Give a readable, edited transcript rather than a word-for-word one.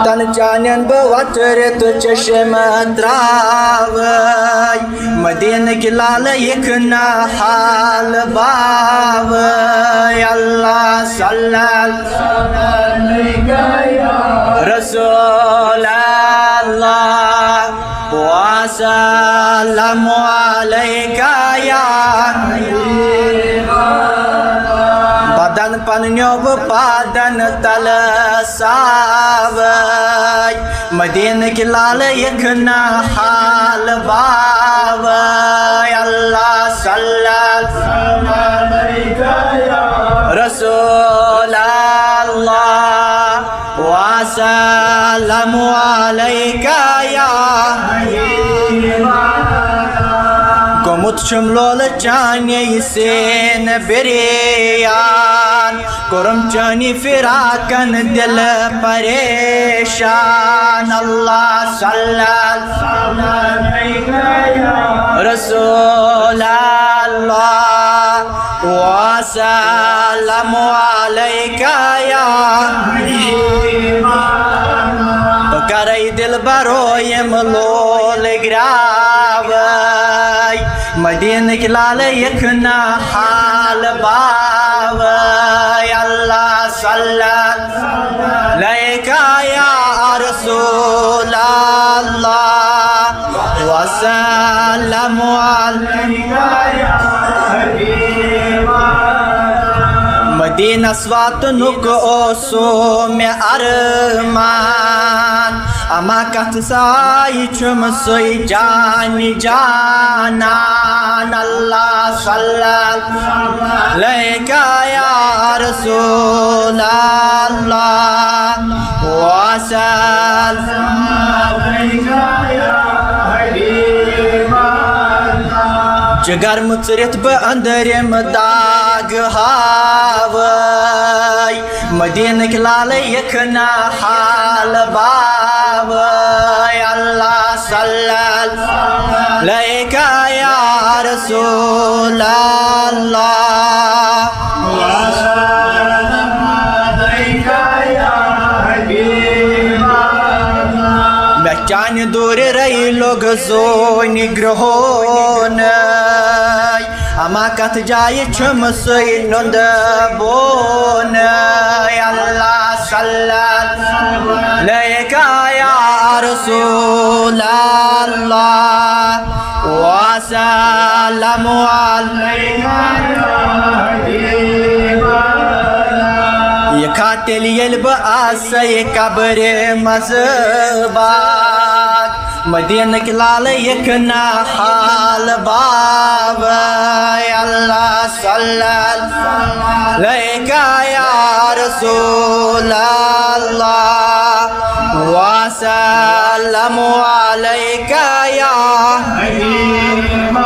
तन चानन बवतर तो चश्म त्रावय मदीन की लाल एक ना हाल बावय अल्लाह सल्लल्लाहु रसूल अल्लाह वसल्लमु अलैका या बदन पन्यो पादन तल सावय मदीन की लाल एक ना हाल बावय अल्लाह सल्लल्लाहु रसूल अल्लाह वसल्लमु अलैका या Komut şumlol cani sen beriyan Korum cani firakan dil pareshan Allah sallallahu aleyhi Resul Allah wa sallamu aleyka ya Karay dil baroyem lol gravay Medina की लाल एक ना हाल बावय अल्लाह सल्लल्लाहु अलैका या रसूल अल्लाह वसल्लमु अलैका या हबीब मदीना स्वात नुक ओसो में अरमान अमा कथ साई चुम सोई जानी जानान अल्लाह सल्लल्लाहु अलैका या रसूल अल्लाह वसल्लमु अलैका या हबीब जगर मुचरित ब अंदरम दाग हावय मदीन की लाल एक ना हाल बावय अल्लाह सल्लल्लाहु अलैका या रसूल अल्लाह चान दूर रही लोग सोनी ग्रहोन अमा कथ जाय छम सोई नंद बोन अल्लाह सल्लल्लाहु अलैका या रसूल अल्लाह वसल्लमु अलैका या हबीब ये खातिल यल्ब आसय कब्र मज़बात मदीन की लाल एक ना हाल बावय अल्लाह सल्लल्लाहु अलैका या रसूल अल्लाह वसल्लमु अलैका या हबीब